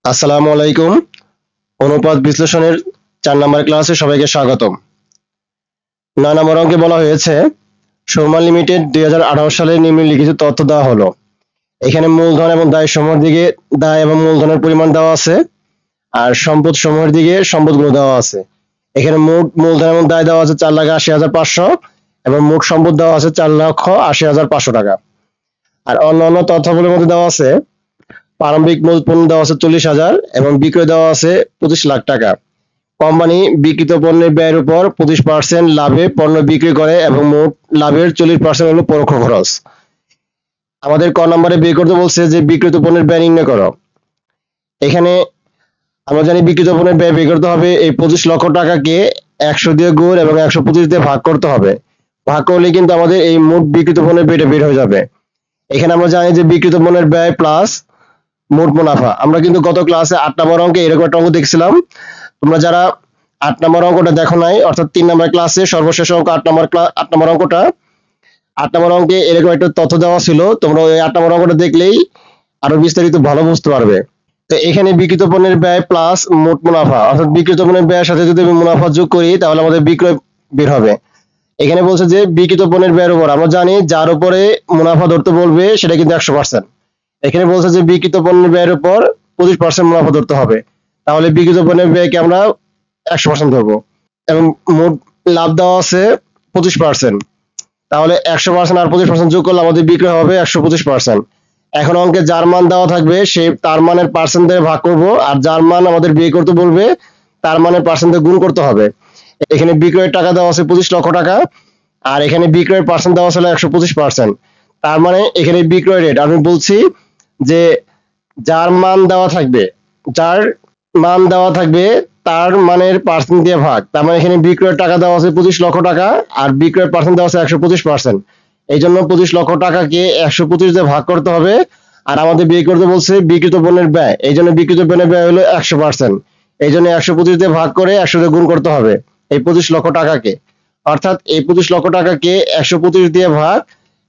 আসসালামু আলাইকুম। অনুপাত বিশ্লেষণের 4 নম্বর ক্লাসে সবাইকে স্বাগতম। 9 নম্বর অঙ্কে বলা হয়েছে সৌম্য লিমিটেড 2018 সালে নিম্নলিখিত তথ্য দেওয়া হলো। এখানে মূলধন এবং দায় সমূহের দিকে দায় এবং মূলধনের পরিমাণ দেওয়া আছে, আর সম্পদ সমূহের দিকে সম্পদগুলো দেওয়া আছে। এখানে মোট মূলধন এবং দায় দেওয়া আছে 4,80,500 এবং মোট সম্পদ দেওয়া আছে 4,80,500 টাকা। আর অন্যান্য তথ্যগুলোর মধ্যে দেওয়া আছে প্রারম্ভিক মূল পণ্য দেওয়া আছে 40,000 এবং বিক্রয় দেওয়া আছে 25 লাখ টাকা। কোম্পানি বিক্রিত পণ্যের ব্যয়ের উপর 25% লাভে পণ্য বিক্রি করে এবং মোট লাভের 40% হলো পরোক্ষ খরচ। আমাদের ক নম্বরে বের করতে বলছে যে বিক্রিত পণ্যের ব্যয় নির্ণয় করো। এখানে আমরা জানি বিক্রিত পণ্যের ব্যয় বের করতে হবে এই 25 লক্ষ টাকাকে 100 দিয়ে গুণ এবং 125 দিয়ে ভাগ করতে হবে। ভাগ করলে কিন্তু আমাদের এই মোট বিক্রিত পণ্যের ব্যয়টা বের হয়ে যাবে। এখানে আমরা জানি যে বিক্রিত পণ্যের ব্যয় প্লাস মোট মুনাফা। আমরা কিন্তু গত ক্লাসে 8 নম্বর অঙ্কে এরকম একটা অঙ্ক দেখছিলাম। তোমরা যারা 8 নম্বর অঙ্কটা দেখো নাই, অর্থাৎ 3 নম্বর ক্লাসে সর্বশেষ অঙ্ক 8 নম্বর অঙ্কটা, 8 নম্বর অঙ্কে এরকম একটা তথ্য দেওয়া ছিল। তোমরা ওই 8 নম্বর অঙ্কটা দেখলেই আরো বিস্তারিত ভালো বুঝতে পারবে। তো এখানে বিক্রিত পণ্যের ব্যয় প্লাস মোট মুনাফা, অর্থাৎ বিক্রিত পণ্যের ব্যয়ের সাথে যদি আমি মুনাফা যোগ করি তাহলে আমাদের বিক্রয় বের হবে। এখানে বলছে যে বিক্রিত পণ্যের ব্যয়ের উপর, আমরা জানি যার উপরে মুনাফা ধরতে বলবে সেটা কিন্তু 100%। এখানে বলছে যে বিক্রিত পণ্যের ব্যয়ের উপর 25% মুনাফা ধরতে হবে, তাহলে বিক্রিত পণ্যের ব্যয়কে আমরা 100% ধরবো। এবং মোট লাভ দেওয়া আছে 25%, তাহলে 100% আর 25% যোগ করলে আমাদের বিক্রয় হবে 125%। এখন অঙ্কে যার মান দেওয়া থাকবে সে তার মানের পার্সেন্ট দিয়ে ভাগ করব, আর যার মান আমাদের বিয়ে করতে বলবে তার মানের পার্সেন্ট দিয়ে গুণ করতে হবে। এখানে বিক্রয়ের টাকা দেওয়া আছে 25 লক্ষ টাকা, আর এখানে বিক্রয়ের পার্সেন্ট দেওয়া ছিল 125%। তার মানে এখানে বিক্রয় রেট আমি বলছি যে যার মান দেওয়া থাকবে তার মানের পার্সেন্ট দিয়ে ভাগ। তার মানে এখানে বিক্রয়ের টাকা দেওয়া আছে 25 লক্ষ টাকা আর বিক্রয়ের পার্সেন্ট দেওয়া আছে 125%। এই জন্য 25 লক্ষ টাকাকে 125 দিয়ে ভাগ করতে হবে, আর আমাদের বিয়ে করতে বলছে বিক্রিত পণ্যের ব্যয়, এই জন্য বিক্রিত পণ্যের ব্যয় হলো 100%। এই জন্য 125 দিয়ে ভাগ করে 100 দিয়ে গুণ করতে হবে এই 25 লক্ষ টাকাকে। অর্থাৎ এই 25 লক্ষ টাকাকে 125 দিয়ে ভাগ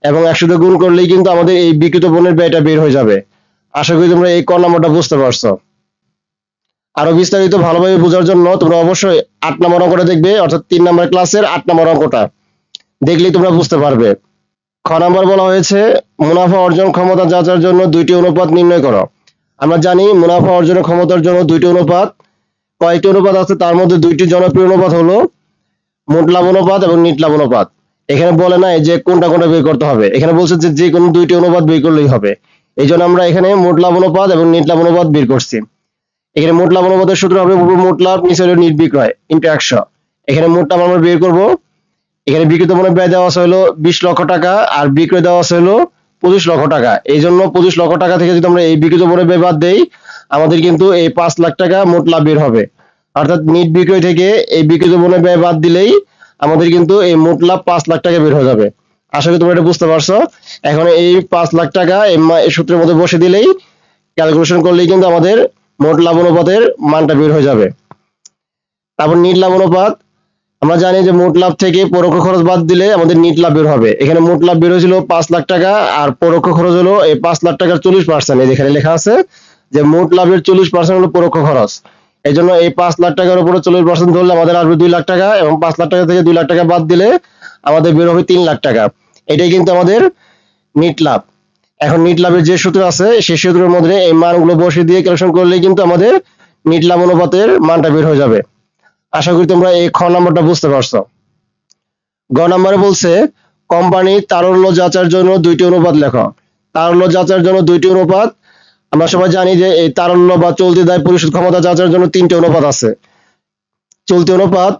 এবং 100 দিয়ে গুণ করলেই কিন্তু আমাদের এই বিক্রিত পণ্যের ব্যয়টা বের হয়ে যাবে। আশা করি তোমরা এই ক নম্বরটা বুঝতে পারছো। আরো বিস্তারিত ভালোভাবে বোঝার জন্য তোমরা অবশ্যই 8 নম্বর অঙ্কটা দেখবে, অর্থাৎ 3 নম্বর ক্লাসের 8 নম্বর অঙ্কটা দেখলেই তোমরা বুঝতে পারবে। খ নম্বর বলা হয়েছে মুনাফা অর্জন ক্ষমতা যাচার জন্য 2টি অনুপাত নির্ণয় করো। আমরা জানি মুনাফা অর্জনের ক্ষমতার জন্য 2টি অনুপাত, কয়েকটি অনুপাত আছে, তার মধ্যে 2টি জনপ্রিয় অনুপাত হলো মোট লাভ অনুপাত এবং নিট লাভ অনুপাত। এখানে বলে নাই যে কোনটা কোনটা বের করতে হবে, এখানে বলছে যে কোনো 2টি অনুপাত বের করলেই হবে। এই জন্য আমরা এখানে মোট লাভ অনুপাত এবং নিট লাভ অনুপাত বের করছি। এখানে মোট লাভ অনুপাতের সূত্র হবে মোট লাভ নিচে হলো নিট বিক্রয় ইনটু 100। এখানে মোট লাভ আমরা বের করব। এখানে বিক্রিত পণ্যের ব্যয় দেওয়া আছে হলো 20 লক্ষ টাকা আর বিক্রয় দেওয়া আছে হলো 25 লক্ষ টাকা। এই জন্য 25 লক্ষ টাকা থেকে যদি আমরা এই বিক্রিত পণ্যের ব্যয় বাদ দেই আমাদের কিন্তু এই 5 লাখ টাকা মোট লাভ বের হবে। অর্থাৎ নিট বিক্রয় থেকে এই বিক্রিত পণ্যের ব্যয় বাদ দিলেই আমাদের কিন্তু এই মোট লাভ 5 লাখ টাকা বের হয়ে যাবে। আশা করি তোমরা এটা বুঝতে পারছো। এখন এই 5 লাখ টাকা এই সূত্রের মধ্যে বসে দিলেই ক্যালকুলেশন করলেই কিন্তু আমাদের মোট লাভ অনুপাতের মানটা বের হয়ে যাবে। তারপর নিট লাভ অনুপাত, আমরা জানি যে মোট লাভ থেকে পরোক্ষ খরচ বাদ দিলে আমাদের নিট লাভ বের হবে। এখানে মোট লাভ বের হয়েছিল 5 লাখ টাকা আর পরোক্ষ খরচ হলো এই 5 লাখ টাকার 40%। এই যেখানে লেখা আছে যে মোট লাভের 40% হলো পরোক্ষ খরচ। এই জন্য এই 5 লাখ টাকার উপরে 40% ধরলে আমাদের আসবে 2 লাখ টাকা এবং 5 লাখ টাকা থেকে 2 লাখ টাকা বাদ দিলে আমাদের বের হবে 3 লাখ টাকা। এটাই কিন্তু আমাদের নিট লাভ। এখন নিট লাভের যে সূত্র আছে সেই সূত্রের মধ্যে এই মানগুলো বসিয়ে দিয়ে ক্যালকুলেশন করলেই কিন্তু আমাদের নিট লাভ অনুপাতের মানটা বের হয়ে যাবে। আশা করি তোমরা এই খ নম্বরটা বুঝতে পারছো। গ নম্বরে বলছে কোম্পানি তারল্য যাচার জন্য 2টি অনুপাত লেখো। তারল্য যাচার জন্য 2টি অনুপাত, আমরা সবাই জানি যে এই তারল্য বা চলতি দায় পরিশোধ ক্ষমতা যাচার জন্য 3টি অনুপাত আছে, চলতি অনুপাত,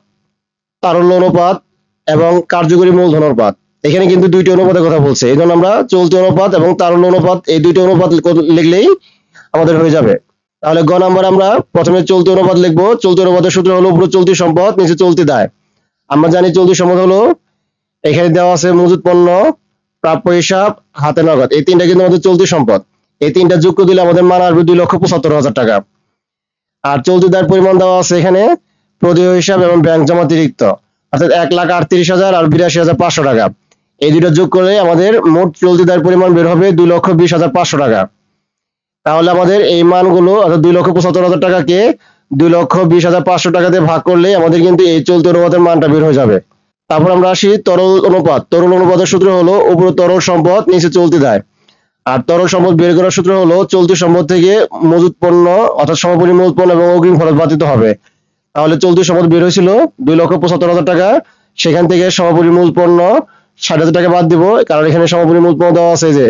তারল্য অনুপাত এবং কার্যকরী মূলধন অনুপাত। এখানে কিন্তু 2টি অনুপাতের কথা বলছে, এই জন্য আমরা চলতি অনুপাত এবং তারল্য অনুপাত এই 2টি অনুপাত লিখলেই আমাদের হয়ে যাবে। তাহলে গ নম্বর আমরা প্রথমে চলতি অনুপাত লিখবো। চলতি অনুপাতের সূত্র হলো উপরে চলতি সম্পদ নিচে চলতি দায়। আমরা জানি চলতি সম্পদ হলো এখানে দেওয়া আছে মজুত পণ্য, প্রাপ্য হিসাব, হাতে নগদ, এই 3টা কিন্তু আমাদের চলতি সম্পদ। এই 3টা যোগ করে দিলে আমাদের মান আসবে 2,75,000 টাকা। আর চলতি দায়ের পরিমাণ দেওয়া আছে এখানে প্রদেয় হিসাব এবং ব্যাংক জমা অতিরিক্ত, অর্থাৎ 1,38,000 আর 82,500 টাকা। এই দুটো যোগ করলে আমাদের মোট চলতি দায়ের পরিমাণ বের হবে 2,20,500 টাকা। তাহলে আমাদের এই মানগুলো অর্থাৎ 2,75,000 টাকাকে 2,20,500 টাকা দিয়ে ভাগ করলে আমাদের কিন্তু এই চলতি অনুপাতের মানটা বের হয়ে যাবে। তারপর আমরা আসি তরল অনুপাত। তরল অনুপাতের সূত্র হলো উপরে তরল সম্পদ নিচে চলতি দায়। আর তরল সম্পদ বের করার সূত্র হলো চলতি সম্পদ থেকে মজুত পণ্য অর্থাৎ সমপরিমাণ মজুত পণ্য এবং অগ্রিম খরচ বাদ দিতে হবে। তাহলে চলতি সম্পদ বের হয়েছিল 2,75,000 টাকা, সেখান থেকে সমপরিমাণ মজুত পণ্য 60,000 টাকা বাদ দিব, কারণ এখানে সমপরিমাণ মজুত পণ্য দেওয়া আছে। যে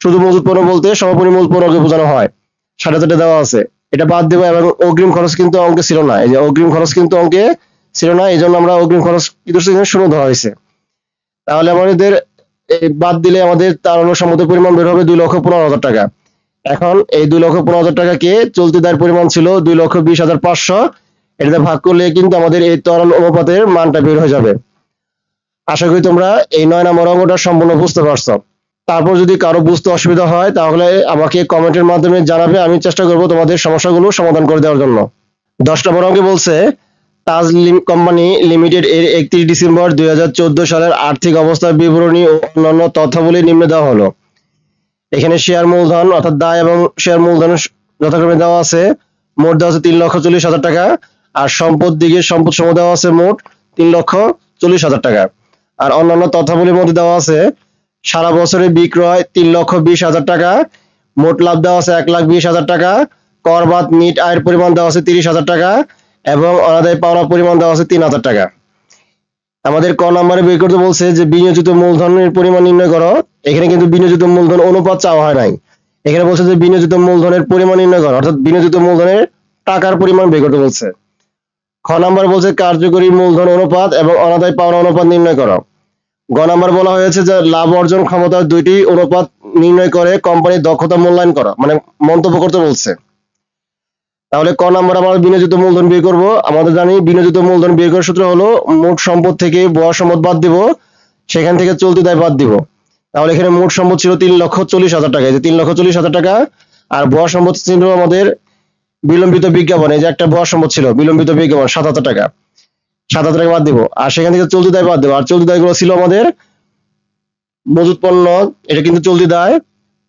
শুধু মজুত পণ্য বলতে সমপরিমাণ মজুত পণ্যকে বোঝানো হয়, 60,000 টাকা দেওয়া আছে, এটা বাদ দিব। এবং অগ্রিম খরচ কিন্তু অঙ্কে ছিল না, এই যে অগ্রিম খরচ কিন্তু অঙ্কে ছিল না, এই জন্য আমরা অগ্রিম খরচ কিন্তু শূন্য ধরা হয়েছে। তাহলে আমাদের বাদ দিলে আমাদের তারল্য সম্পদের পরিমাণ বের হবে 2,15,000 টাকা। এখন এই 2,15,000 টাকাকে চলতি দায়ের পরিমাণ ছিল 2,20,500, এটাতে ভাগ করলে কিন্তু আমাদের এই তরল অনুপাতের মানটা বের হয়ে যাবে। আশা করি তোমরা এই 9 নম্বর অঙ্কটা সম্পূর্ণ বুঝতে পারছো। তারপর যদি কারো বুঝতে অসুবিধা হয় তাহলে আমাকে কমেন্টের মাধ্যমে জানাবে, আমি চেষ্টা করব তোমাদের সমস্যাগুলো সমাধান করে দেওয়ার জন্য। 10 নম্বর অঙ্কে বলছে তাজ কোম্পানি লিমিটেড এর 31 ডিসেম্বর 2014 সালের আর্থিক অবস্থার বিবরণী ও অন্যান্য তথ্যাবলী নিম্নে দেওয়া হলো। এখানে শেয়ার মূলধন অর্থাৎ দায় এবং শেয়ার মূলধন যথাক্রমে দেওয়া আছে। মোট দেওয়া আছে 3,40,000 টাকা, আর সম্পদ দিকে সম্পদ সমূহ দেওয়া আছে মোট 3,40,000 টাকা। আর অন্যান্য তথ্যাবলীর মধ্যে দেওয়া আছে সারা বছরে বিক্রয় 3,20,000 টাকা, মোট লাভ দেওয়া আছে 1,20,000 টাকা, কর বাদ নিট আয়ের পরিমাণ দেওয়া আছে 30,000 টাকা এবং অনাদায় পাওনা পরিমাণ দেওয়া আছে 3,000 টাকা। আমাদের ক নম্বরে বের করতে বলছে যে বিনিয়োজিত মূলধনের পরিমাণ নির্ণয় করো। এখানে কিন্তু বিনিয়োজিত মূলধন অনুপাত চাওয়া হয় নাই, এখানে বলছে যে বিনিয়োজিত মূলধনের পরিমাণ নির্ণয় করো, অর্থাৎ বিনিয়োজিত মূলধনের টাকার পরিমাণ বের করতে বলছে। খ নম্বর বলছে কার্যকরী মূলধন অনুপাত এবং অনাদায় পাওনা অনুপাত নির্ণয় করো। গ নম্বর বলা হয়েছে যে লাভ অর্জন ক্ষমতার দুইটি অনুপাত নির্ণয় করে কোম্পানির দক্ষতা মূল্যায়ন করো, মানে মন্তব্য করতে বলছে। তাহলে ক নম্বর আমরা বিনিয়োজিত মূলধন বের করব। আমাদের জানি বিনিয়োজিত মূলধন বের করার সূত্র হলো মোট সম্পদ থেকে বড় সম্পদ বাদ দিব, সেখান থেকে চলতি দায় বাদ দিব। তাহলে এখানে মোট সম্পদ ছিল 3,40,000 টাকা, এই যে 3,40,000 টাকা, আর বড় সম্পদ ছিল আমাদের বিলম্বিত বিজ্ঞাপন, এই যে একটা বড় সম্পদ ছিল বিলম্বিত বিজ্ঞাপন 7,000 টাকা, 7,000 টাকা বাদ দিব, আর সেখান থেকে চলতি দায় বাদ দেবো। আর চলতি দায়গুলো ছিল আমাদের মজুত পণ্য, এটা কিন্তু চলতি দায়,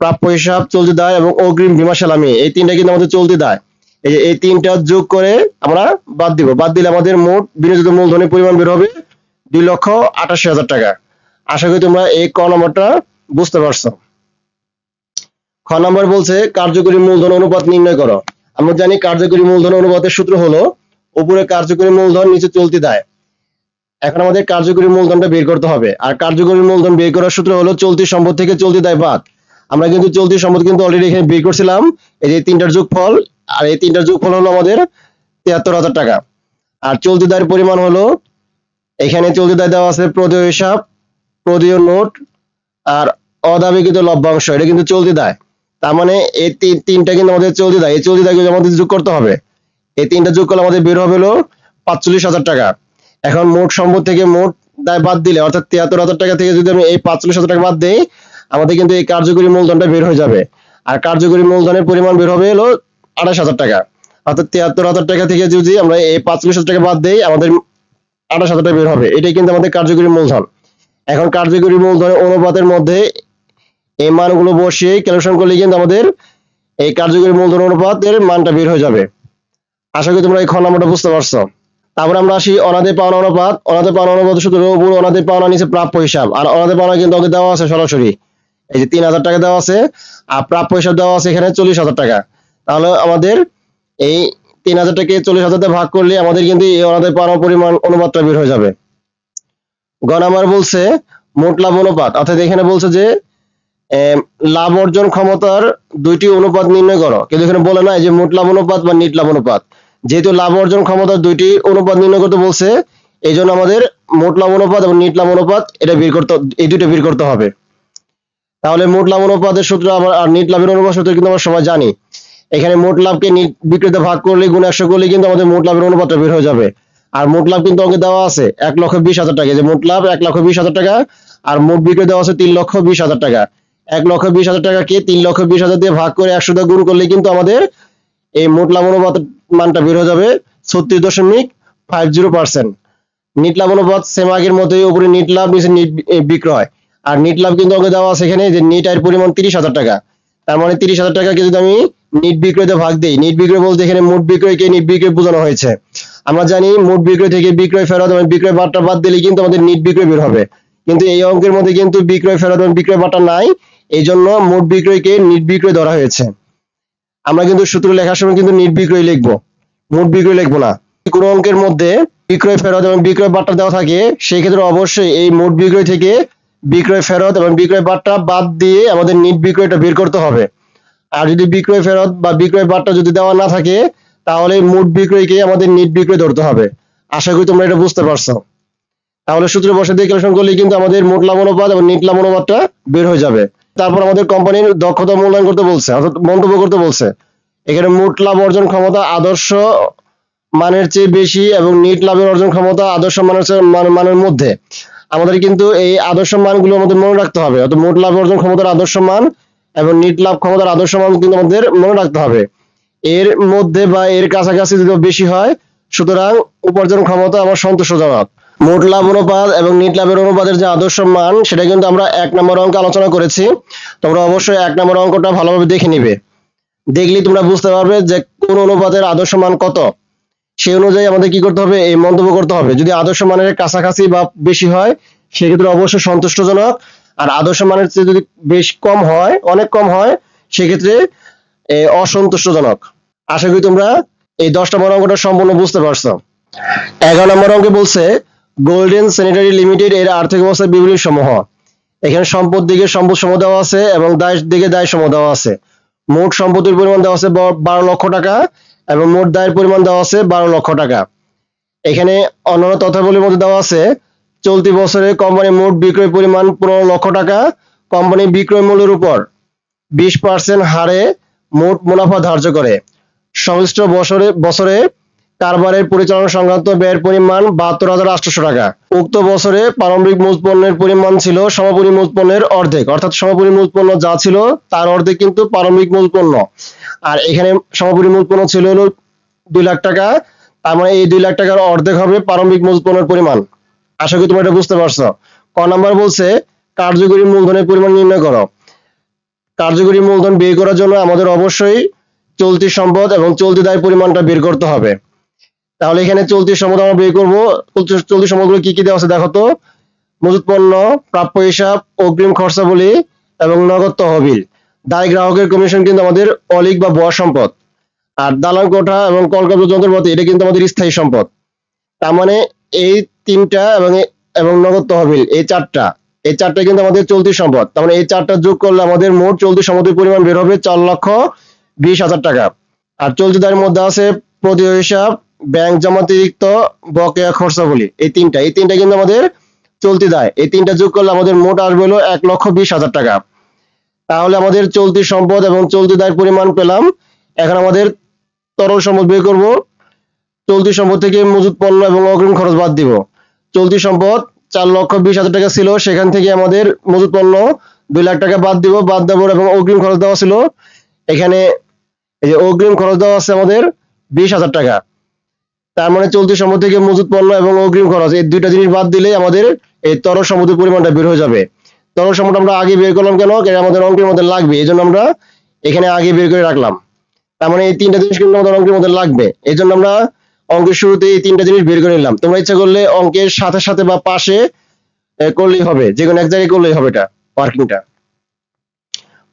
প্রাপ্য হিসাব চলতি দায় এবং অগ্রিম বীমা সালামি, এই তিনটা কিন্তু আমাদের চলতি দায়। এই যে এই তিনটা যোগ করে আমরা বাদ দিব, বাদ দিলে আমাদের মোট বিনিয়োজিত মূলধনের পরিমাণ বের হবে 2,88,000 টাকা। আশা করি তোমরা এই ক নম্বরটা বুঝতে পারছো। খ নম্বর বলছে কার্যকরী মূলধন অনুপাত নির্ণয় করো। আমরা জানি কার্যকরী মূলধন অনুপাতের সূত্র হলো উপরে কার্যকরী মূলধন নিচে চলতি দায়। এখন আমাদের কার্যকরী মূলধনটা বের করতে হবে, আর কার্যকরী মূলধন বের করার সূত্র হলো চলতি সম্পদ থেকে চলতি দায় বাদ। আমরা কিন্তু চলতি সম্পদ কিন্তু অলরেডি এখানে বের করছিলাম, এই যে তিনটার যোগফল, আর এই তিনটার যোগফল হলো আমাদের 73,000 টাকা। আর চলতি দায়ের পরিমাণ হলো এখানে চলতি দায় দেওয়া আছে প্রদেয় হিসাব, প্রদেয় নোট আর অদাবিকৃত লভ্যাংশ, এটা কিন্তু চলতি দায়। তার মানে এই তিনটা কিন্তু আমাদের চলতি দায়, এই চলতি দায়গুলো আমাদের যোগ করতে হবে। এই তিনটা যোগ করলে আমাদের বের হবে হলো 45,000 টাকা। এখন মোট সম্পদ থেকে মোট দায় বাদ দিলে অর্থাৎ 73,000 টাকা থেকে যদি আমি এই 45,000 টাকা বাদ দেই, আমাদের কিন্তু এই কার্যকরী মূলধনটা বের হয়ে যাবে। আর কার্যকরী মূলধনের পরিমাণ বের হবে হলো 28,000 টাকা। অর্থাৎ 73,000 টাকা থেকে যদি আমরা এই 45,000 টাকা বাদ দেই, আমাদের 28,000 টাকা বের হবে। এটাই কিন্তু আমাদের কার্যকরী মূলধন। এখন কার্যকরী মূলধনের অনুপাতের মধ্যে এই মানগুলো বসিয়ে ক্যালকুলেশন করলে কিন্তু আমাদের এই কার্যকরী মূলধন অনুপাতের মানটা বের হয়ে যাবে। আশা করি তোমরা এই খ নম্বরটা বুঝতে পারছো। তারপর আমরা আসি অনাদায় পাওনা অনুপাত। অনাদায় পাওনা অনুপাত সূত্র উপর অনাদায় পাওনা নিচে প্রাপ্য হিসাব। আর অনাদায় পাওনা কিন্তু ওকে দেওয়া আছে সরাসরি, এই যে 3,000 টাকা দেওয়া আছে, আর প্রাপ্য হিসাব দেওয়া আছে এখানে 40,000 টাকা। তাহলে আমাদের এই 3,000 টাকে 40,000 দিয়ে ভাগ করলে আমাদের কিন্তু এই অনাদায় পাওনা পরিমাণ অনুপাতটা বের হয়ে যাবে। গ নাম্বার বলছে মোট লাভ অনুপাত, অর্থাৎ এখানে বলছে যে লাভ অর্জন ক্ষমতার দুইটি অনুপাত নির্ণয় করো, কিন্তু এখানে বলে না যে মোট লাভ অনুপাত বা নিট লাভ অনুপাত। যেহেতু লাভ অর্জন ক্ষমতার দুইটি অনুপাত নির্ণয় করতে বলছে, এই জন্য আমাদের মোট লাভ অনুপাত এবং নিট লাভ অনুপাত এটা বের করতে, এই দুইটা বের করতে হবে। তাহলে মোট লাভ অনুপাতের সূত্র আবার আর নিট লাভের অনুপাত সূত্র কিন্তু আমরা সবাই জানি। এখানে মোট লাভকে নিট বিক্রিতে ভাগ করলে গুণ 100 করলে কিন্তু আমাদের মোট লাভের অনুপাতটা বের হয়ে যাবে। আর মোট লাভ কিন্তু অঙ্কে দেওয়া আছে 1,20,000 টাকা, যে মোট লাভ 1,20,000 টাকা, আর মোট বিক্রি দেওয়া আছে 3,20,000 টাকা। 1,20,000 টাকাকে 3,20,000 দিয়ে ভাগ করে 100 দিয়ে গুণ করলে কিন্তু আমাদের এই মোট লাভ অনুপাতের মানটা বের হয়ে যাবে 36.50%। নিট লাভ অনুপাত সেম আগের মতোই, উপরে নিট লাভ নিচে নিট বিক্রয়। আর নিট লাভ কিন্তু অঙ্কে দেওয়া আছে এখানে যে নিট আয়ের পরিমাণ 30,000 টাকা। তার মানে 30,000 টাকাকে যদি আমি নিট বিক্রয়তে ভাগ দিই, নিট বিক্রয় বলতে এখানে মোট বিক্রয়কে নিট বিক্রয় বোঝানো হয়েছে। আমরা জানি মোট বিক্রয় থেকে বিক্রয় ফেরত এবং বিক্রয় বাট্টা বাদ দিলে কিন্তু আমাদের নিট বিক্রয় বের হবে, কিন্তু এই অঙ্কের মধ্যে কিন্তু বিক্রয় ফেরত এবং বিক্রয় বাট্টা নাই, এই জন্য মোট বিক্রয়কে নিট বিক্রয় ধরা হয়েছে। আমরা কিন্তু সূত্র লেখার সময় কিন্তু নিট বিক্রয় লিখবো, মোট বিক্রয় লিখবো না। কোন অঙ্কের মধ্যে বিক্রয় ফেরত এবং বিক্রয় বাট্টা দেওয়া থাকে সেই ক্ষেত্রে অবশ্যই এই মোট বিক্রয় থেকে বিক্রয় ফেরত এবং বিক্রয় বাট্টা বাদ দিয়ে আমাদের নিট বিক্রয়টা বের করতে হবে। আর যদি বিক্রয় ফেরত বা বিক্রয় বাট্টা যদি দেওয়া না থাকে তাহলে মোট বিক্রয়কে আমাদের নিট বিক্রয় ধরতে হবে। আশা করি তোমরা এটা বুঝতে পারছো। তাহলে সূত্র বসে দিয়ে ক্যালকুলেশন করলে কিন্তু আমাদের মোট লাভ অনুপাত এবং নিট লাভ অনুপাতটা বের হয়ে যাবে। তারপর আমাদের কোম্পানির দক্ষতা মূল্যায়ন করতে বলছে, অর্থাৎ মন্তব্য করতে বলছে। এখানে মোট লাভ অর্জন ক্ষমতা আদর্শ মানের চেয়ে বেশি এবং নিট লাভের অর্জন ক্ষমতা আদর্শ মানের মধ্যে। আমাদের কিন্তু এই আদর্শ মানগুলো আমাদের মনে রাখতে হবে, অর্থাৎ মোট লাভ অর্জন ক্ষমতার আদর্শ মান এবং নিট লাভ ক্ষমতার আদর্শ মান কিন্তু আমাদের মনে রাখতে হবে। এর মধ্যে বা এর কাছাকাছি যদি বেশি হয় সুতরাং উপার্জন ক্ষমতা আমার সন্তোষজনক। মোট লাভ অনুপাত এবং নিট লাভের অনুপাতের যে আদর্শ মান সেটা কিন্তু আমরা 1 নম্বর অঙ্কে আলোচনা করেছি। তোমরা অবশ্যই 1 নম্বর অঙ্কটা ভালোভাবে দেখে নিবে, দেখলেই তোমরা বুঝতে পারবে যে কোন অনুপাতের আদর্শ মান কত। সেই অনুযায়ী আমাদের কি করতে হবে, এই মন্তব্য করতে হবে। যদি আদর্শ মানের কাছাকাছি বা বেশি হয় সেক্ষেত্রে অবশ্যই সন্তুষ্টজনক, আর আদর্শ মানের চেয়ে যদি বেশ কম হয়, অনেক কম হয়, সেক্ষেত্রে অসন্তুষ্টজনক। আশা করি তোমরা এই 10 নম্বর অঙ্কটা সম্পূর্ণ বুঝতে পারছো। 11 নম্বর অঙ্কে বলছে গোল্ডেন স্যানিটারি লিমিটেড এর আর্থিক অবস্থার বিবরণী সমূহ। এখানে সম্পদ দিকে সম্পদ সমূহ দেওয়া আছে এবং দায় দিকে দায় সমূহ দেওয়া আছে। মোট সম্পত্তির পরিমাণ দেওয়া আছে 12 লক্ষ টাকা এবং মোট দায়ের পরিমাণ দেওয়া আছে 12 লক্ষ টাকা। এখানে অন্যান্য তথ্যাবলীর মধ্যে দেওয়া আছে চলতি বছরে কোম্পানি মোট বিক্রয় পরিমাণ 15 লক্ষ টাকা, কোম্পানি বিক্রয় মূল্যের উপর 20% হারে মোট মুনাফা ধার্য করে। সংশ্লিষ্ট বছরে কারবারের পরিচালনা সংক্রান্ত ব্যয়ের পরিমাণ 72,800 টাকা। উক্ত বছরে প্রারম্ভিক মূল পণ্যের পরিমাণ ছিল সমাপনী মূল পণ্যের অর্ধেক, অর্থাৎ সমাপনী মূল পণ্য যা ছিল তার অর্ধেক কিন্তু প্রারম্ভিক মূল পণ্য। আর এখানে সমাপনী মূল পণ্য ছিল হলো 2 লাখ টাকা, তার মানে এই 2 লাখ টাকার অর্ধেক হবে প্রারম্ভিক মূল পণ্যের পরিমাণ। আশা করি তোমরা এটা বুঝতে পারছো। ক নাম্বার বলছে কার্যকরী মূলধনের পরিমাণ নির্ণয় করো। কার্যকরী মূলধন বের করার জন্য আমাদের অবশ্যই চলতি সম্পদ এবং চলতি দায়ের পরিমাণটা বের করতে হবে। তাহলে এখানে চলতি সম্পদ আমরা বের করবো। চলতি সম্পদগুলো কি কি দেওয়া আছে দেখো তো। মজুত পণ্য, প্রাপ্য হিসাব, অগ্রিম খরচাবলী এবং নগদ তহবিল। দায় গ্রাহকের কমিশন কিন্তু আমাদের অলিক বা ভুয়া সম্পদ। আর দালান কোঠা এবং কলকাতা যন্ত্রপাতি এটা কিন্তু আমাদের স্থায়ী সম্পদ। তার মানে এই তিনটা এবং নগদ তহবিল এই চারটা কিন্তু আমাদের চলতি সম্পদ। তার মানে এই চারটা যোগ করলে আমাদের মোট চলতি সম্পদের পরিমাণ বের হবে 4,20,000 টাকা। আর চলতি দায়ের মধ্যে আছে প্রদেয় হিসাব, ব্যাংক জমাতিরিক্ত, বকেয়া খরচাবলী। এই তিনটা কিন্তু আমাদের চলতি দায়। এই তিনটা যোগ করলে আমাদের মোট আসবে হলো 1,20,000 টাকা। তাহলে আমাদের চলতি সম্পদ এবং চলতি দায়ের পরিমাণ পেলাম। এখন আমাদের তরল সম্পদ বের করব। চলতি সম্পদ থেকে মজুত পণ্য এবং অগ্রিম খরচ বাদ দিব। চলতি সম্পদ 4,20,000 টাকা ছিল, সেখান থেকে আমাদের মজুত পণ্য 2 লাখ টাকা বাদ দেবো এবং অগ্রিম খরচ দেওয়া ছিল। এখানে এই যে অগ্রিম খরচ দেওয়া আছে আমাদের 20,000 টাকা। তার মানে চলতি সম্পদ থেকে মজুত পণ্য এবং অগ্রিম খরচ এই দুইটা জিনিস বাদ দিলে আমাদের এই তরল সম্পদের পরিমাণটা বের হয়ে যাবে। তরল সম্পদ আমরা আগে বের করলাম কেন, আমাদের অঙ্কের মধ্যে লাগবে, এই জন্য আমরা এখানে আগে বের করে রাখলাম। তার মানে এই তিনটা জিনিস কিন্তু আমাদের অঙ্কের মধ্যে লাগবে, এই জন্য আমরা অঙ্কের শুরুতে এই তিনটা জিনিস বের করে নিলাম। তোমরা ইচ্ছা করলে অঙ্কের সাথে সাথে বা পাশে করলেই হবে, যে কোনো এক জায়গায় করলেই হবে এটা ওয়ার্কিংটা।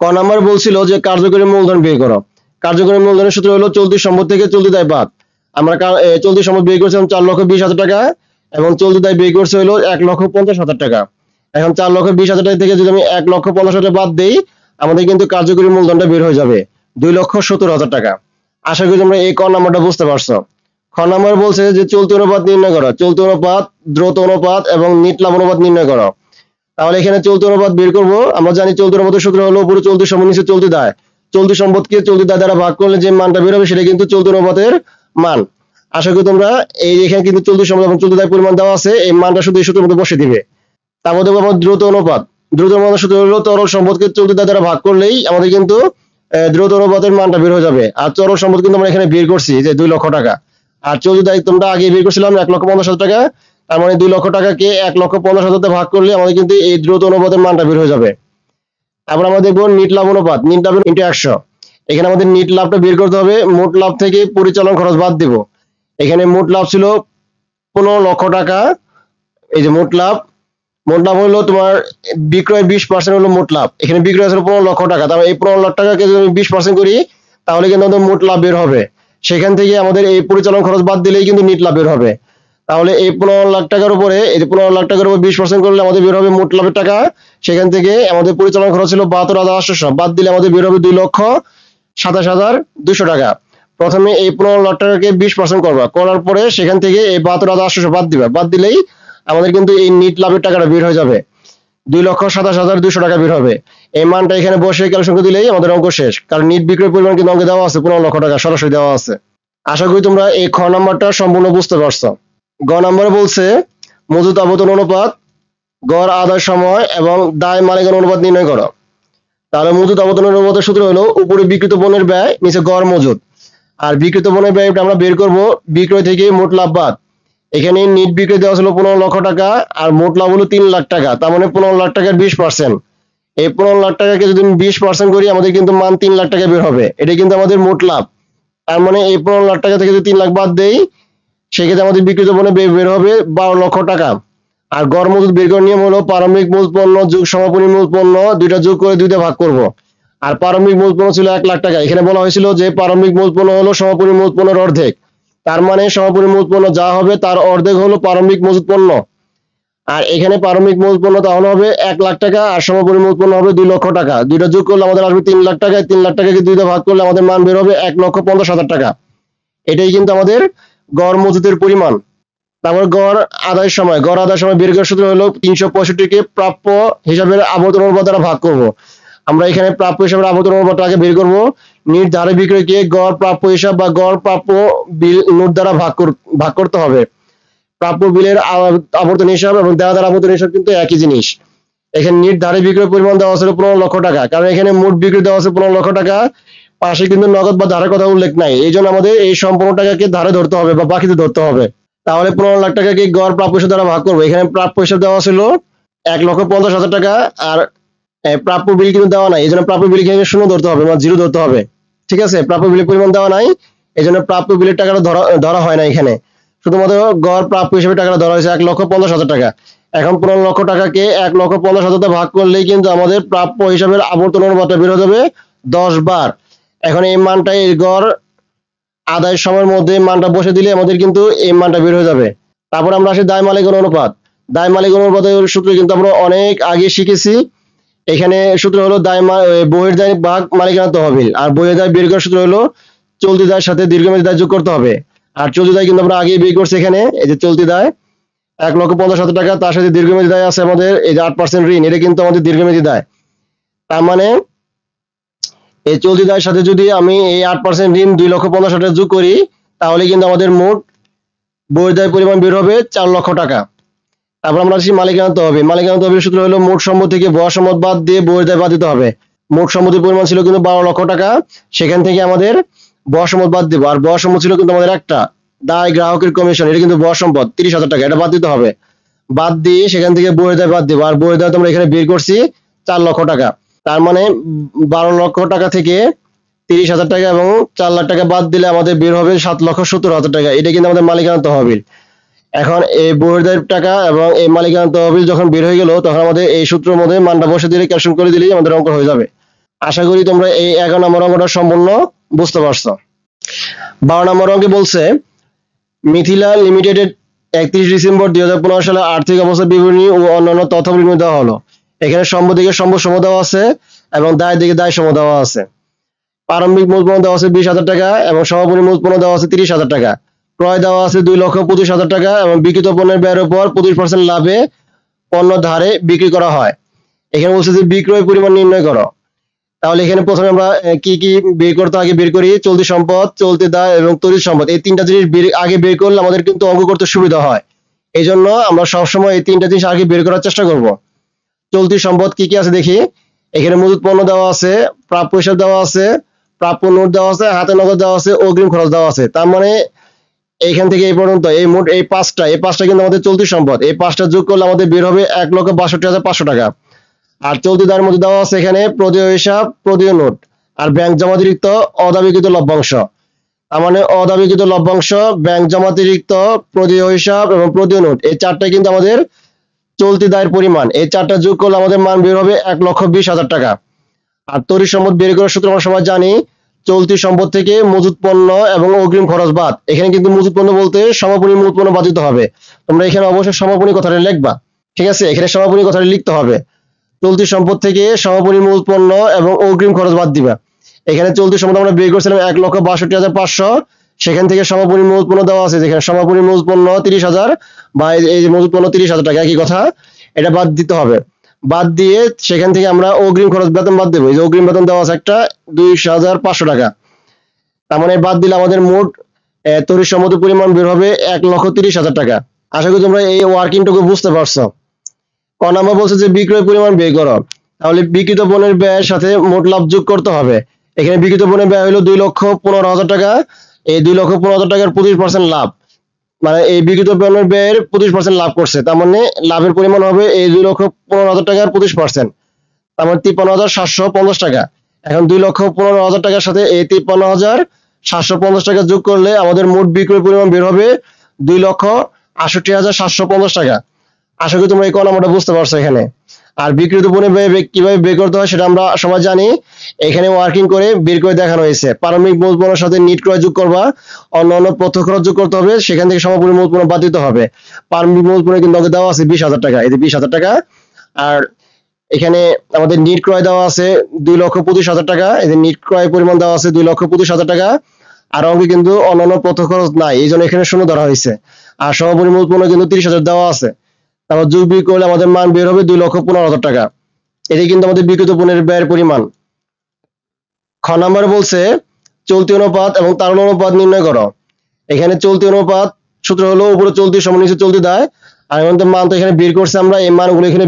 ক নাম্বার বলছিল যে কার্যকরী মূলধন বের করো। কার্যকরী মূলধনের সূত্র হলো চলতি সম্পদ থেকে চলতি দায় বাদ। আমরা চলতি সম্পদ বের করছিলাম 4,20,000 টাকা এবং চলতি দায় বের করছে হলো 1,50,000 টাকা। এখন 4,20,000 টাকা থেকে যদি আমি 1,50,000 টাকা বাদ দেই আমাদের কিন্তু কার্যকরী মূলধনটা বের হয়ে যাবে 2,70,000 টাকা। আশা করি তোমরা এই ক নাম্বারটা বুঝতে পারছো। খ নাম্বার বলছে যে চলতি অনুপাত নির্ণয় করো। চলতি অনুপাত, দ্রুত অনুপাত এবং নিট লাভ অনুপাত নির্ণয় করো। তাহলে এখানে চলতি অনুপাত বের করবো। আমরা জানি চলতি অনুপাতের সূত্র হলো উপরে চলতি সম্পদ নিচে চলতি দায়। চলতি সম্পদকে চলতি দায় দ্বারা ভাগ করলে যে মানটা বের হবে সেটা কিন্তু চলতি অনুপাতের মান। আশা করি তোমরা এখানে কিন্তু চলতি সম্পদ এবং চলতি দায়ের পরিমাণ দেওয়া আছে, এই মানটা শুধু এই সূত্রের মধ্যে বসিয়ে দিবে। তারপর দেখবো আমার দ্রুত অনুপাত। দ্রুত অনুপাতের সূত্র হলো তরল সম্পদকে চলতি দায় দ্বারা ভাগ করলেই আমাদের কিন্তু দ্রুত অনুপাতের মানটা বের হয়ে যাবে। আর তরল সম্পদ কিন্তু আমরা এখানে বের করছি যে 2 লক্ষ টাকা। আর চলতি দায় তোমরা আগে বের করছিলাম 1,50,000 টাকা। তার মানে 2 লক্ষ টাকাকে 1,50,000 ভাগ করলে আমাদের কিন্তু এই দ্রুত অনুপাতের মানটা বের হয়ে যাবে। তারপর আমরা দেখবো নিট লাভ অনুপাত, নিট লাভ ইন্টু 100। এখানে আমাদের নিট লাভটা বের করতে হবে, মোট লাভ থেকে পরিচালন খরচ বাদ দিব। এখানে মোট লাভ ছিল 15 লক্ষ টাকা। এই যে মোট লাভ হলো তোমার বিক্রয় 20% হলো মোট লাভ। এখানে বিক্রয় ছিল 15 লক্ষ টাকা, তাহলে এই 15 লাখ টাকাকে যদি 20% করি তাহলে কিন্তু আমাদের মোট লাভ বের হবে। সেখান থেকে আমাদের এই পরিচালন খরচ বাদ দিলেই কিন্তু নিট লাভ বের হবে। তাহলে এই 15 লাখ টাকার উপরে, এই যে 15 লাখ টাকার উপর 20% করলে আমাদের বের হবে মোট লাভের টাকা। সেখান থেকে আমাদের পরিচালন খরচ ছিল 72,800, বাদ দিলে আমাদের বের হবে 2,27,200 টাকা। প্রথমে এই 15 লাখ টাকাকে 20% করবা, করার পরে সেখান থেকে এই 72,800 বাদ দিবা, বাদ দিলেই আমাদের কিন্তু এই নিট লাভের টাকাটা বের হয়ে যাবে, 2,27,200 টাকা বের হবে। এই মানটা এখানে বসে ক্যালকুলেশন করে দিলেই আমাদের অঙ্ক শেষ, কারণ নিট বিক্রয় পরিমাণ কিন্তু অঙ্কে দেওয়া আছে 15 লক্ষ টাকা, সরাসরি দেওয়া আছে। আশা করি তোমরা এই খ নাম্বারটা সম্পূর্ণ বুঝতে পারছো। গ নাম্বারে বলছে মজুত আবর্তন অনুপাত, গড় আদায় সময় এবং দায় মালিকানা অনুপাত নির্ণয় করো। তাহলে মজুত আবর্তন অনুপাতের সূত্র হলো উপরে বিক্রিত পণ্যের ব্যয়, নিচে গড় মজুত। আর বিক্রিত পণ্যের ব্যয়টা আমরা বের করব বিক্রয় থেকে মোট লাভ বাদ। এখানে নিট বিক্রয় দেওয়া ছিল 15 লক্ষ টাকা আর মোট লাভ হলো 3 লাখ টাকা, তার মানে 15 লাখ টাকার 20%। এই 15 লাখ টাকাকে যদি 20% করি আমাদের কিন্তু মান 3 লাখ টাকা বের হবে, এটা কিন্তু আমাদের মোট লাভ। তার মানে এই 15 লাখ টাকা থেকে যদি 3 লাখ বাদ দেই সেক্ষেত্রে আমাদের বিক্রিত পণ্য বের হবে 12 লক্ষ টাকা। আর গড় মজুত বের করার নিয়ম হলো প্রারম্ভিক মূল পণ্য যোগ সমাপনী মূল পণ্য, দুইটা যোগ করে দুইটা ভাগ করব। আর প্রারম্ভিক মূল পণ্য ছিল 1 লাখ টাকা। এখানে বলা হয়েছিল যে প্রারম্ভিক মূল পণ্য হলো সমাপনী মূল পণ্যের অর্ধেক, তার মানে সমাপনী মূল পণ্য যা হবে তার অর্ধেক হলো প্রারম্ভিক মজুত পণ্য। আর এখানে প্রারম্ভিক মূল পণ্য তাহলে হবে 1 লাখ টাকা আর সমাপনী মূল পণ্য হবে 2 লক্ষ টাকা। দুইটা যোগ করলে আমাদের আসবে 3 লাখ টাকা, 3 লাখ টাকাকে দুইটা ভাগ করলে আমাদের মান বের হবে 1,50,000 টাকা। এটাই কিন্তু আমাদের গড় মজুতের পরিমাণ। তারপর গড় আদায় সময়, গড় আদায় সময় বের করার সূত্র হলো 365কে প্রাপ্য হিসাবের আবর্তন অনুপাত দ্বারা ভাগ করব। আমরা এখানে প্রাপ্য হিসাবের আবর্তন অনুপাতটাকে বের করব, নিট ধারে বিক্রয়কে গড় প্রাপ্য হিসাব বা গড় প্রাপ্য বিল নোট দ্বারা ভাগ করতে হবে। প্রাপ্য বিলের আবর্তন হিসাব এবং দেওয়াদার আবর্তন হিসাব কিন্তু একই জিনিস। এখানে নিট ধারে বিক্রয় পরিমাণ দেওয়া আছে 15 লক্ষ টাকা, কারণ এখানে মোট বিক্রি দেওয়া আছে 15 লক্ষ টাকা, পাশে কিন্তু নগদ বা ধারের কথা উল্লেখ নাই। এই জন্য আমাদের এই সম্পূর্ণ টাকাকে ধারে ধরতে হবে বা বাকিতে ধরতে হবে। তাহলে 15 লাখ টাকাকে গড় প্রাপ্য হিসাব দ্বারা ভাগ করবো। এখানে প্রাপ্য হিসাব দেওয়া ছিল 1,50,000 টাকা আর প্রাপ্য বিল কিন্তু দেওয়া নাই, এই জন্য প্রাপ্য বিল এখানে শূন্য ধরতে হবে বা জিরো ধরতে হবে। ঠিক আছে, প্রাপ্য বিলের পরিমাণ দেওয়া নাই, এই জন্য প্রাপ্য বিলের টাকাটা ধরা হয় না। এখানে শুধুমাত্র গড় প্রাপ্য হিসেবে টাকাটা ধরা হয়েছে 1,50,000 টাকা। এখন 15 লক্ষ টাকাকে 1,50,000 ভাগ করলেই কিন্তু আমাদের প্রাপ্য হিসাবের আবর্তন অনুপাতটা বের হয়ে যাবে 10 বার। এখন এই মানটা এই গড় আদায় সময়ের মধ্যে মানটা বসে দিলে আমাদের কিন্তু এই মানটা বের হয়ে যাবে। তারপর আমরা আসি দায় মালিকানা অনুপাত। দায় মালিকানা অনুপাতের সূত্র কিন্তু আমরা অনেক আগে শিখেছি। এখানে সূত্র হলো বহির্দায় ভাগ মালিকানা তহবিল, আর বহির্দায় বের করার সূত্র হলো চলতি দায়ের সাথে দীর্ঘমেয়াদী দায় যোগ করতে হবে। আর চলতি দায় কিন্তু আমরা আগেই বের করছি। এখানে এই যে চলতি দায় 1,50,000 টাকা, তার সাথে দীর্ঘমেয়াদী দায় আছে আমাদের এই যে 8% ঋণ, এটা কিন্তু আমাদের দীর্ঘমেয়াদী দায়। তার মানে এই চলতি দায়ের সাথে যদি আমি এই 8% ঋণ 2,50,000 টাকা যোগ করি তাহলে কিন্তু আমাদের মোট বহির্দায় পরিমাণ বের হবে 4 লক্ষ টাকা। তারপর আমরা আসি মালিকানা তহবিল। মালিকানা তহবিলের সূত্র হলো মোট সম্পদ থেকে বহ সম্পদ বাদ দিয়ে বহির্দায় বাদ দিতে হবে। মোট সম্পদের পরিমাণ ছিল কিন্তু 12 লক্ষ টাকা, সেখান থেকে আমাদের বহ সম্পদ বাদ দিব। আর বহ সম্পদ ছিল কিন্তু আমাদের একটা দায় গ্রাহকের কমিশন, এটা কিন্তু বহ সম্পদ 30,000 টাকা, এটা বাদ দিতে হবে। বাদ দিয়ে সেখান থেকে বহির্দায় বাদ দিব। আর বহির্দায় তোমরা এখানে বের করছি 4 লক্ষ টাকা। তার মানে 12 লক্ষ টাকা থেকে 30,000 টাকা এবং 4 লাখ টাকা বাদ দিলে আমাদের বের হবে 7,70,000 টাকা। এটা কিন্তু আমাদের মালিকানা তহবিল। এখন এই বহির্দায়ের টাকা এবং এই মালিকানা তহবিল যখন বের হয়ে গেল তখন আমাদের এই সূত্রের মধ্যে মানটা বসে দিলে ক্যালকুলেশন করে দিলেই আমাদের অঙ্ক হয়ে যাবে। আশা করি তোমরা এই 11 নম্বর অঙ্কটা সম্পূর্ণ বুঝতে পারছো। 12 নম্বর অঙ্কে বলছে মিথিলা লিমিটেডের 31 ডিসেম্বর 2015 সালে আর্থিক অবস্থা বিবরণী ও অন্যান্য তথ্যাবলী দেওয়া হলো। এখানে সম্পদ দিকে সম্পদ সম দেওয়া আছে এবং দায় দিকে দায় সম দেওয়া আছে। প্রারম্ভিক মূল পণ্য দেওয়া আছে 20,000 টাকা এবং সমাপনী মূল পণ্য দেওয়া আছে 30,000 টাকা। ক্রয় দেওয়া আছে 2,25,000 টাকা এবং বিক্রিত পণ্যের ব্যয়ের উপর 25% লাভে পণ্য ধারে বিক্রি করা হয়। এখানে বলছে যে বিক্রয় পরিমাণ নির্ণয় করো। তাহলে এখানে প্রথমে আমরা কি কি বের করতে আগে বের করি, চলতি সম্পদ, চলতি দায় এবং তড়িৎ সম্পদ। এই তিনটা জিনিস আগে বের করলে আমাদের কিন্তু অঙ্ক করতে সুবিধা হয়। এই জন্য আমরা সবসময় এই তিনটা জিনিস আগে বের করার চেষ্টা করব। চলতি সম্পদ কি কি আছে দেখি। এখানে মজুত পণ্য দেওয়া আছে, প্রাপ্য হিসাব দেওয়া আছে, প্রাপ্য নোট দেওয়া আছে, হাতে নগদ দেওয়া আছে, অগ্রিম খরচ দেওয়া আছে। তার মানে এইখান থেকে এই পর্যন্ত এই মোট এই পাঁচটা কিন্তু আমাদের চলতি সম্পদ। এই পাঁচটা যোগ করলে আমাদের বের হবে 1,62,500 টাকা। আর চলতি দায়ের মধ্যে দেওয়া আছে এখানে প্রদেয় হিসাব, প্রদেয় নোট আর ব্যাংক জমাতিরিক্ত অদাবিকৃত লভ্যাংশ। তার মানে অদাবিকৃত লভ্যাংশ, ব্যাংক জমাতিরিক্ত, প্রদেয় হিসাব এবং প্রদেয় নোট, এই চারটাই কিন্তু আমাদের চলতি দায়ের পরিমাণ। এই চারটা যোগ করলে আমাদের মান বের হবে 1,20,000 টাকা। আর তড়িৎ সম্পদ বের করার সূত্র আমরা সবাই জানি, চলতি সম্পদ থেকে মজুত পণ্য এবং অগ্রিম খরচ বাদ। এখানে কিন্তু মজুত পণ্য বলতে সমাপনী মজুত পণ্য বাদ দিতে হবে। তোমরা এখানে অবশ্যই সমাপনী কথাটা লিখবা, ঠিক আছে? এখানে সমাপনী কথাটা লিখতে হবে। চলতি সম্পদ থেকে সমাপনী মজুত পণ্য এবং অগ্রিম খরচ বাদ দিবা। এখানে চলতি সম্পদ আমরা বের করছিলাম 1,62,500, সেখান থেকে সমাপনী মজুত পণ্য দেওয়া আছে, যেখানে সমাপনী মজুত পণ্য 30,000 বা এই যে মজুত পণ্য 30,000 টাকা, একই কথা, এটা বাদ দিতে হবে। বাদ দিয়ে সেখান থেকে আমরা অগ্রিম খরচ বেতন বাদ দেবো। এই যে অগ্রিম বেতন দেওয়া আছে একটা 20,500 টাকা। তার মানে বাদ দিলে আমাদের মোট তড়িৎ সম্পদের পরিমাণ বের হবে 1,30,000 টাকা। আশা করি তোমরা এই ওয়ার্কিংটুকু বুঝতে পারছো। ক নাম্বার বলছে যে বিক্রয় পরিমাণ বের করো। তাহলে বিক্রিত পণ্যের ব্যয়ের সাথে মোট লাভ যোগ করতে হবে। এখানে বিক্রিত পণ্যের ব্যয় হলো 2,15,000 টাকা। এই 2,15,000 টাকার 25% লাভ, মানে এই বিক্রিত পণ্যের ব্যয়ের 25% লাভ করছে। তার মানে লাভের পরিমাণ হবে এই 2,15,000 টাকার 25%, তার মানে 53,750 টাকা। এখন 2,15,000 টাকার সাথে এই 53,750 টাকা যোগ করলে আমাদের মোট বিক্রয় পরিমাণ বের হবে 2,68,750 টাকা। আশা করি তোমরা এই ক নাম্বারটা বুঝতে পারছো এখানে। আর বিক্রিত পণ্যের ব্যয় কিভাবে বের করতে হয় সেটা আমরা সবাই জানি। এখানে ওয়ার্কিং করে বের করে দেখানো হয়েছে। প্রারম্ভিক মূল পণ্যের সাথে নিট ক্রয় যোগ করবা, অন্যান্য প্রত্যক্ষ খরচ যোগ করতে হবে, সেখান থেকে সমাপনী মূল পণ্য বাদ দিতে হবে। প্রারম্ভিক মূল পণ্য কিন্তু দেওয়া আছে 20,000 টাকা, এই যে 20,000 টাকা। আর এখানে আমাদের নিট ক্রয় দেওয়া আছে 2,25,000 টাকা, এই যে নিট ক্রয় পরিমাণ দেওয়া আছে 2,25,000 টাকা। আর অঙ্কে কিন্তু অন্যান্য প্রত্যক্ষ খরচ নাই, এই জন্য এখানে শূন্য ধরা হয়েছে। আর সমাপনী মূল পণ্য কিন্তু 30,000 দেওয়া আছে। তারপর যোগ বিয়োগ করলে আমাদের মান বের হবে 2,15,000 টাকা। এটাই কিন্তু আমাদের বিক্রিত পণ্যের ব্যয়ের পরিমাণ। খ নাম্বার বলছে চলতি অনুপাত এবং তারল্য অনুপাত নির্ণয় করো। এখানে চলতি অনুপাত সূত্র হলো উপরে চলতি সমান নিচে চলতি দায়। আর আমাদের মান তো এখানে বের করছে আমরা, এই মানগুলো এখানে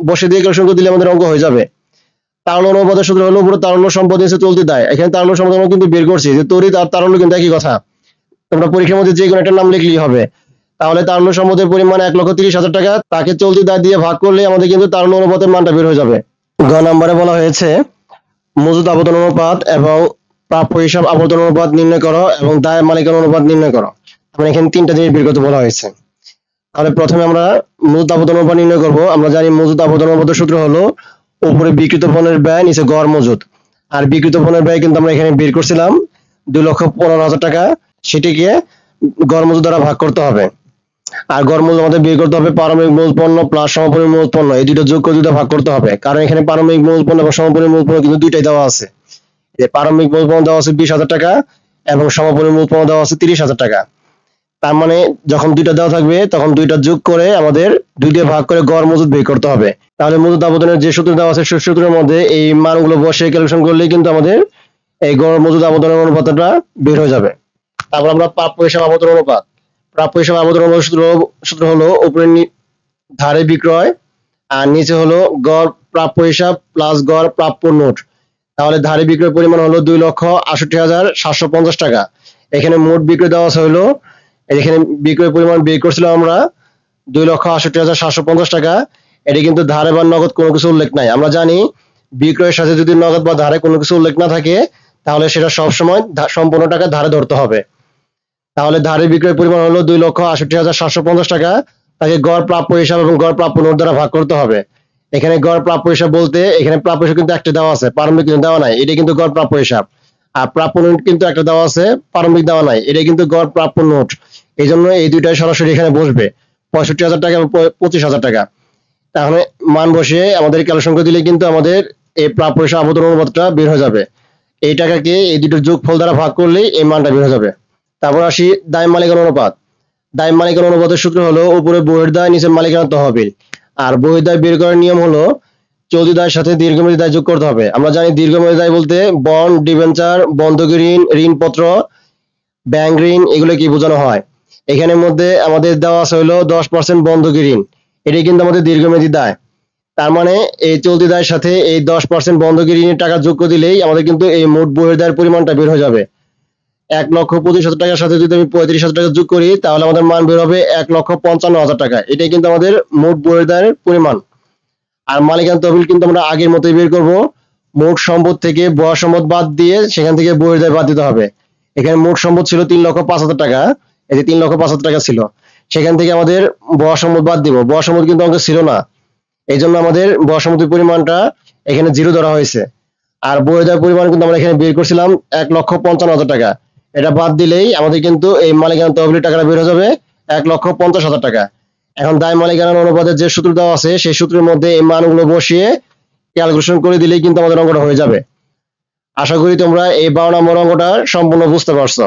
বসে দিয়ে ক্যালকুলেশন করে দিলে আমাদের অঙ্ক হয়ে যাবে। তারল্য অনুপাতের সূত্র হলো উপরে তারল্য সম্পদ নিচে চলতি দায়। এখানে তারল্য সম্পদ আমরা কিন্তু বের করছি, যে তড়িৎ আর তারল্য কিন্তু একই কথা। তোমরা পরীক্ষার মধ্যে যে কোনো একটা নাম লিখলেই হবে। তাহলে তারল্য সম্পদের পরিমাণ 1,30,000 টাকা, তাকে চলতি দায় দিয়ে ভাগ করলে আমাদের কিন্তু তারল্য অনুপাতের মানটা বের হয়ে যাবে। গ নম্বরে বলা হয়েছে মজুদ আবেদন অনুপাত এবং প্রাপ্য হিসাব আবেদন অনুপাত নির্ণয় করো এবং দায় মালিকানা অনুপাত নির্ণয় করো। আমরা এখানে তিনটা জিনিস বের করতে বলা হয়েছে। তাহলে প্রথমে আমরা মজুদ আবেদন অনুপাত নির্ণয় করব। আমরা জানি মজুদ আবেদন অনুপাতের সূত্র হলো উপরে বিক্রিত পণ্যের ব্যয়, নিচে গড় মজুদ। আর বিক্রিত পণ্যের ব্যয় কিন্তু আমরা এখানে বের করছিলাম 2,15,000 টাকা, সেটিকে গড় মজুদ দ্বারা ভাগ করতে হবে। আর গড় মূল্য আমাদের বের করতে হবে পারমাণবিক মূল পণ্য প্লাস সমাপনী মূল পণ্য, এই দুটো যোগ করে দুটো ভাগ করতে হবে। কারণ এখানে পারমাণবিক মূল পণ্য এবং সমাপনী মূল পণ্য কিন্তু দুইটাই দেওয়া আছে। যে পারমাণবিক মূল পণ্য দেওয়া আছে 20,000 টাকা এবং সমাপনী মূল পণ্য দেওয়া আছে 30,000 টাকা। তার মানে যখন দুইটা দেওয়া থাকবে তখন দুইটা যোগ করে আমাদের দুই দিয়ে ভাগ করে গড় মজুদ বের করতে হবে। তাহলে মজুদ আবেদনের যে সূত্র দেওয়া আছে সেই সূত্রের মধ্যে এই মানগুলো বসে ক্যালকুলেশন করলেই কিন্তু আমাদের এই গড় মজুদ আবেদনের অনুপাতটা বের হয়ে যাবে। তারপর আমরা প্রাপ্য হিসাব আবেদন অনুপাত। প্রাপ্য হিসাব আবেদন অনুপাত সূত্র হলো উপরে ধারে বিক্রয় আর নিচে হলো গড় প্রাপ্য হিসাব প্লাস গড় প্রাপ্য নোট। তাহলে ধারে বিক্রয় পরিমাণ হলো 2,68,750 টাকা। এখানে মোট বিক্রয় দেওয়া আছে হলো, এখানে বিক্রয় পরিমাণ বের করছিলাম আমরা 2,68,750 টাকা। এটি কিন্তু ধারে বা নগদ কোনো কিছু উল্লেখ নাই। আমরা জানি বিক্রয়ের সাথে যদি নগদ বা ধারে কোনো কিছু উল্লেখ না থাকে তাহলে সেটা সবসময় সম্পূর্ণ টাকা ধারে ধরতে হবে। তাহলে ধারে বিক্রয় পরিমাণ হলো 2,68,750 টাকা, তাকে গড় প্রাপ্য হিসাব এবং গড় প্রাপ্য নোট দ্বারা ভাগ করতে হবে। এখানে গড় প্রাপ্য হিসাব বলতে এখানে প্রাপ্য হিসাব কিন্তু একটা দেওয়া আছে, প্রারম্ভিক কিন্তু দেওয়া নাই, এটা কিন্তু গড় প্রাপ্য হিসাব। আর প্রাপ্য নোট কিন্তু একটা দেওয়া আছে, প্রারম্ভিক দেওয়া নাই, এটা কিন্তু গড় প্রাপ্য নোট। এই জন্য এই দুইটাই সরাসরি এখানে বসবে, 65,000 টাকা এবং 25,000 টাকা। তাহলে মান বসিয়ে আমাদের ক্যালকুলেশন করে দিলে কিন্তু আমাদের এই প্রাপ্য হিসাব আবেদন অনুপাতটা বের হয়ে যাবে। এই টাকাকে এই দুটোর যোগফল দ্বারা ভাগ করলেই এই মানটা বের হয়ে যাবে। তারপর আসি দায় মালিকানা অনুপাত। দায় মালিকানা অনুপাতের সূত্র হলো উপরে বহির্দায় নিচে মালিকানা তহবিল। আর বহির্দায় বের করার নিয়ম হলো চলতি দায়ের সাথে দীর্ঘমেয়াদী দায় যোগ করতে হবে। আমরা জানি দীর্ঘমেয়াদী দায় বলতে বন্ড, ডিবেঞ্চার, বন্ধকি ঋণ, ঋণপত্র, ব্যাংক ঋণ, এগুলো কি বোঝানো হয়। এখানের মধ্যে আমাদের দেওয়া আছে হলো 10% বন্ধকি ঋণ, এটাই কিন্তু আমাদের দীর্ঘমেয়াদী দায়। তার মানে এই চলতি দায়ের সাথে এই 10% বন্ধকি ঋণের টাকা যোগ করে দিলেই আমাদের কিন্তু এই মোট বহির্দায়ের পরিমাণটা বের হয়ে যাবে। 1,25,000 টাকার সাথে যদি আমি 35,000 টাকা যোগ করি তাহলে আমাদের মান বের হবে 1,55,000 টাকা। এটাই কিন্তু আমাদের মোট বহির্দায়ের পরিমাণ। আর মালিকানা তহবিল কিন্তু আমরা আগের মতোই বের করব। মোট সম্পদ থেকে বয় সম্পদ বাদ দিয়ে সেখান থেকে বইয়ের দায় বাদ দিতে হবে। এখানে মোট সম্পদ ছিল 3,05,000 টাকা, এই যে 3,05,000 টাকা ছিল, সেখান থেকে আমাদের বয় সম্পদ বাদ দিব। বয় সম্পদ কিন্তু অঙ্কে ছিল না, এই জন্য আমাদের বয় সম্পদের পরিমাণটা এখানে 0 ধরা হয়েছে। আর বইয়ের দায়ের পরিমাণ কিন্তু আমরা এখানে বের করছিলাম 1,55,000 টাকা। এটা বাদ দিলেই আমাদের কিন্তু এই মালিকানা তহবিলের টাকাটা বের হয়ে যাবে 1,50,000 টাকা। এখন দায় মালিকানার অনুপাতের যে সূত্র দেওয়া আছে সেই সূত্রের মধ্যে এই মানগুলো বসিয়ে ক্যালকুলেশন করে দিলেই কিন্তু আমাদের অঙ্কটা হয়ে যাবে। আশা করি তোমরা এই 12 নম্বর অঙ্কটা সম্পূর্ণ বুঝতে পারছো।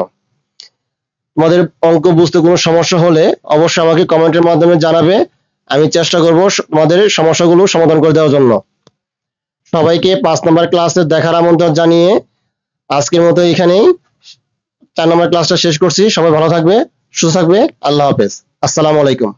তোমাদের অঙ্ক বুঝতে কোনো সমস্যা হলে অবশ্যই আমাকে কমেন্টের মাধ্যমে জানাবে, আমি চেষ্টা করব তোমাদের সমস্যাগুলো সমাধান করে দেওয়ার জন্য। সবাইকে 5 নম্বর ক্লাসে দেখার আমন্ত্রণ জানিয়ে আজকের মতো এখানেই 4 নম্বর ক্লাসটা শেষ করছি। সবাই ভালো থাকবে, সুস্থ থাকবে। আল্লাহ হাফেজ। আসসালামু আলাইকুম।